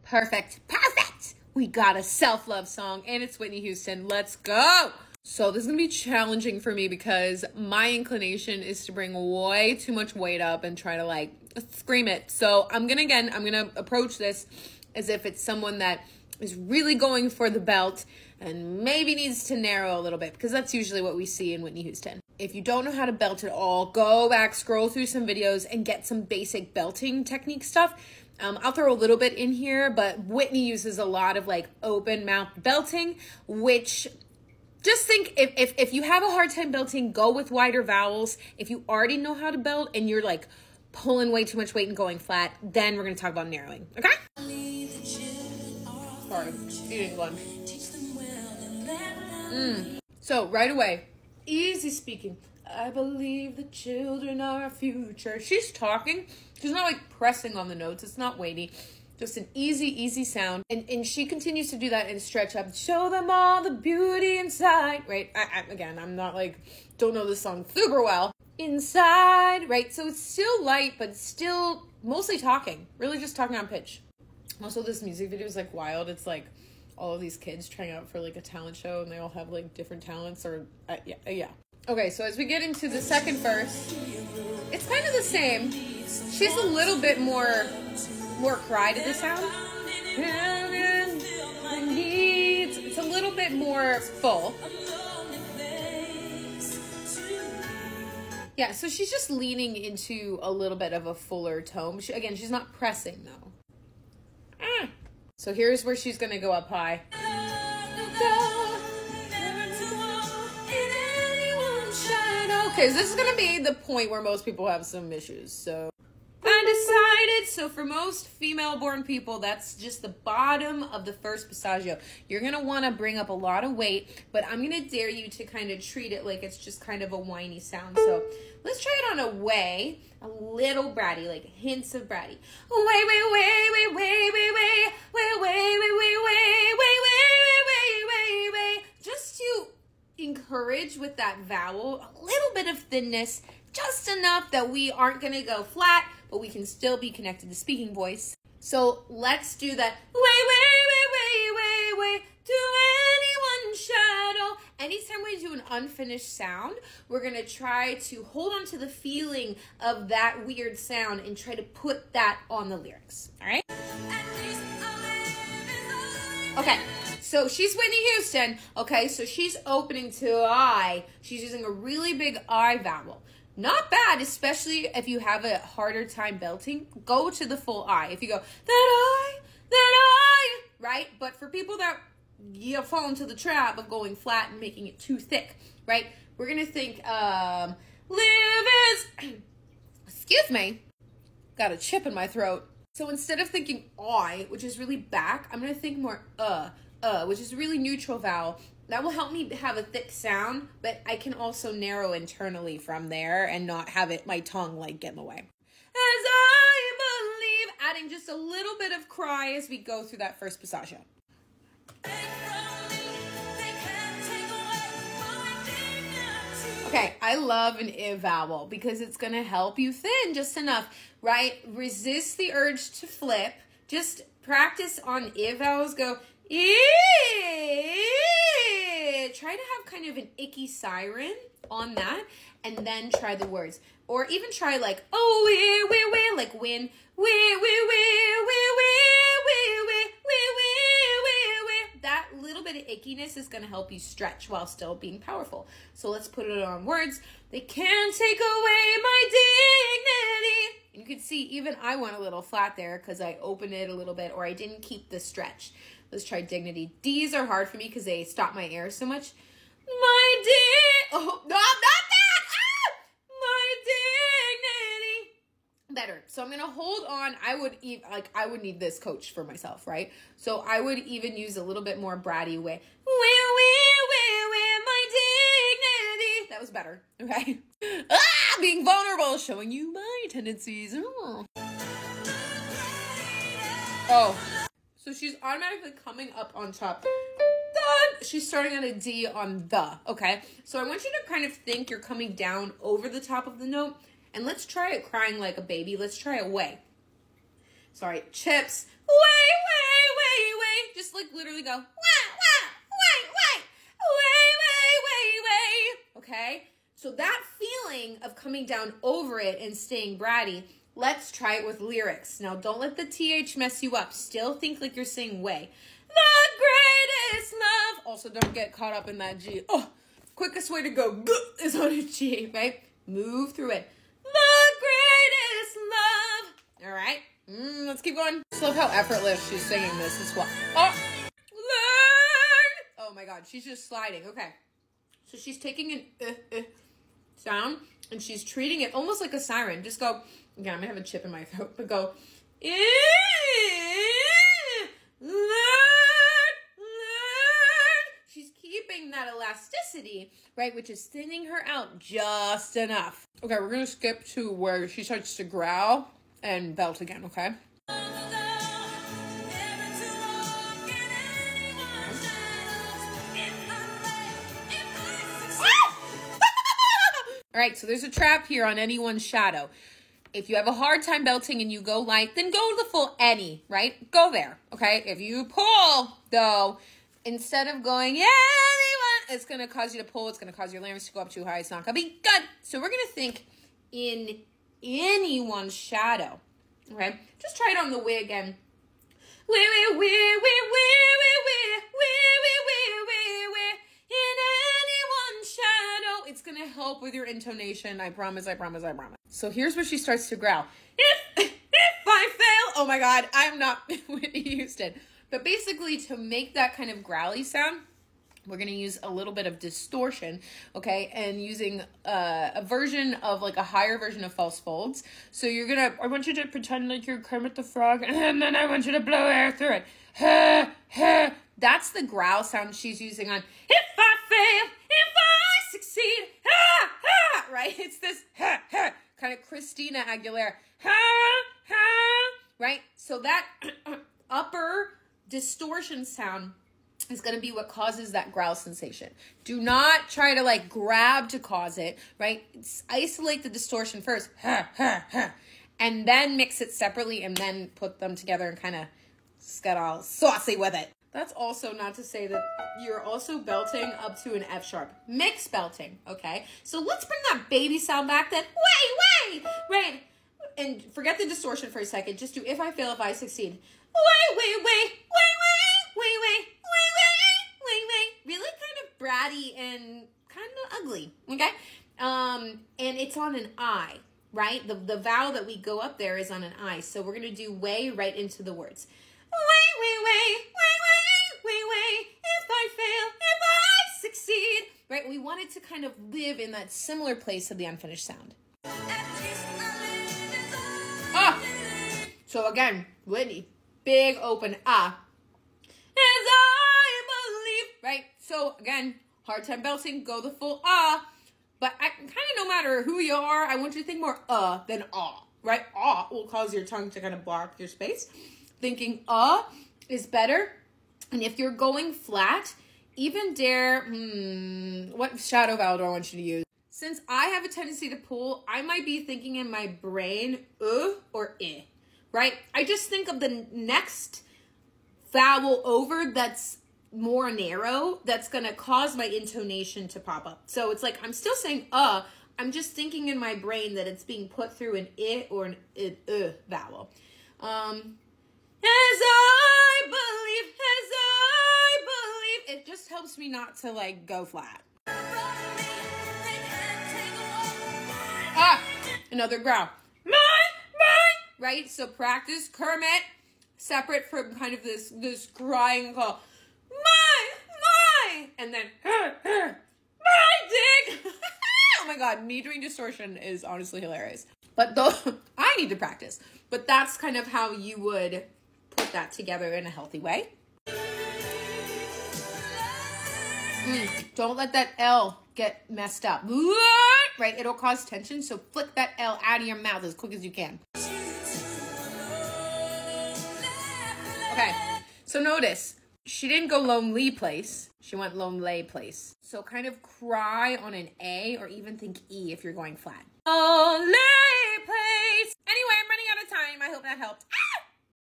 Perfect. Perfect. We got a self-love song and it's Whitney Houston. Let's go. So this is going to be challenging for me because my inclination is to bring way too much weight up and try to like scream it. So I'm going to approach this as if it's someone that is really going for the belt and maybe needs to narrow a little bit because that's usually what we see in Whitney Houston. If you don't know how to belt at all, go back, scroll through some videos and get some basic belting technique stuff. I'll throw a little bit in here, but Whitney uses a lot of like open mouth belting, which just think if you have a hard time belting, go with wider vowels. If you already know how to belt and you're like pulling way too much weight and going flat, then we're going to talk about narrowing, okay? Sorry, eating lunch. So right away, easy speaking. I believe the children are our future. She's talking. She's not like pressing on the notes. It's not weighty. Just an easy sound. And she continues to do that and stretch up. Show them all the beauty inside. Right? Again, I'm not like, don't know this song super well. Inside. Right? So it's still light, but still mostly talking. Really just talking on pitch. Also, this music video is like wild. It's like all of these kids trying out for like a talent show and they all have like different talents or yeah. Okay, so as we get into the second verse, it's kind of the same. She's a little bit more cry to the sound. It's a little bit more full. Yeah, so she's just leaning into a little bit of a fuller tone. Again, she's not pressing though. So here's where she's gonna go up high. Okay, so this is gonna be the point where most people have some issues. So I decided, so for most female-born people, that's just the bottom of the first passagio. You're gonna wanna bring up a lot of weight, but I'm gonna dare you to kind of treat it like it's just kind of a whiny sound. So let's try it on a way, a little bratty, like hints of bratty. Just to encourage with that vowel, a little bit of thinness, just enough that we aren't gonna go flat, but we can still be connected to speaking voice. So let's do that. To anyone's shadow. Anytime we do an unfinished sound, we're gonna try to hold on to the feeling of that weird sound and try to put that on the lyrics, all right? Okay, so she's Whitney Houston. Okay, so she's opening to I. She's using a really big I vowel. Not bad, especially if you have a harder time belting. Go to the full I. If you go, that I, right? But for people that you fall into the trap of going flat and making it too thick, right? We're going to think, live is, excuse me, got a chip in my throat. So instead of thinking I, which is really back, I'm going to think more which is a really neutral vowel. That will help me have a thick sound, but I can also narrow internally from there and not have my tongue like get in the way. As I believe, adding just a little bit of cry as we go through that first passagio. Okay, I love an I vowel because it's going to help you thin just enough, right? Resist the urge to flip. Just practice on I vowels. Go, try to have kind of an icky siren on that and then try the words. Or even try like, oh, like win, that little bit of ickiness is going to help you stretch while still being powerful. So let's put it on words. They can't take away my dignity. And you can see even I went a little flat there because I opened it a little bit or I didn't keep the stretch. Let's try dignity. D's are hard for me because they stop my air so much. My oh, no, not that! Ah! My dignity. Better. So I'm gonna hold on. I would need this coach for myself, right? So I would even use a little bit more bratty way. My dignity. That was better. Okay. Being vulnerable, showing you my tendencies. Oh. So she's automatically coming up on top. She's starting on a D on the, okay? So I want you to kind of think you're coming down over the top of the note. And let's try it crying like a baby. Let's try it way. Sorry, chips. Way. go, wah, wah, wait, wait, wait, wait, wait, wait. Okay? So that feeling of coming down over it and staying bratty, let's try it with lyrics. Now, don't let the TH mess you up. Still think like you're saying way. The greatest love. Also, don't get caught up in that G. Oh, quickest way to go is on a G, right? Move through it. The greatest love. All right? Let's keep going. I just love how effortless she's singing this as well. Oh, learn. Oh my God, she's just sliding. Okay. So she's taking an sound and she's treating it almost like a siren. Just go, again, I'm gonna have a chip in my throat, but go, learn. She's keeping that elasticity, right, which is thinning her out just enough. Okay, we're gonna skip to where she starts to growl and belt again, okay? All right, so there's a trap here on anyone's shadow. If you have a hard time belting and you go light, then go to the full any, right? Go there, okay? If you pull, though, instead of going, yeah, it's going to cause you to pull. It's going to cause your larynx to go up too high. It's not going to be good. So we're going to think in anyone's shadow, okay? Just try it on the way again. In anyone's shadow. It's going to help with your intonation. I promise, I promise, I promise. So here's where she starts to growl. If I fail, oh my God, I'm not Whitney Houston. But basically, to make that kind of growly sound, we're going to use a little bit of distortion, okay? And using a version of, like, a higher version of false folds. So you're going to, I want you to pretend like you're Kermit the Frog, and then I want you to blow air through it. Ha, ha. That's the growl sound she's using on, if I fail, if I succeed, ha, ha, right? It's this, ha, ha, kind of Christina Aguilera, ha, ha, right? So that upper distortion sound is going to be what causes that growl sensation. Do not try to like grab to cause it, right? Isolate the distortion first, ha, ha, ha, and then mix it separately and then put them together and kind of get all saucy with it. That's also not to say that you're also belting up to an F sharp. Mixed belting, okay? So let's bring that baby sound back then. Wait, right? And forget the distortion for a second. Just do if I fail, if I succeed. Wait. Really kind of bratty and kind of ugly, okay? And it's on an I, right? The vowel that we go up there is on an I. So we're going to do way right into the words. Wait. If I fail, if I succeed, right? We want it to kind of live in that similar place of the unfinished sound. Ah! So again, Whitney, big open ah. As I believe, right? So again, hard time belting, go the full ah. But I kind of, no matter who you are, I want you to think more than ah, right? Ah will cause your tongue to kind of block your space. Thinking is better. And if you're going flat, even dare, what shadow vowel do I want you to use? Since I have a tendency to pull, I might be thinking in my brain, or I, right? I just think of the next vowel over that's more narrow, that's going to cause my intonation to pop up. So it's like, I'm still saying I'm just thinking in my brain that it's being put through an I or an vowel. As I believe, it just helps me not to like go flat. Another growl. My, right? So practice Kermit, separate from kind of this crying call. My, and then, my dick. Oh my God, me doing distortion is honestly hilarious. But though, I need to practice. But that's kind of how you would put that together in a healthy way. Don't let that L get messed up. Right? It'll cause tension, so flick that L out of your mouth as quick as you can. Okay, so notice, she didn't go lonely place. She went lonely place. So kind of cry on an A or even think E if you're going flat. Lonely place. Anyway, I'm running out of time. I hope that helped.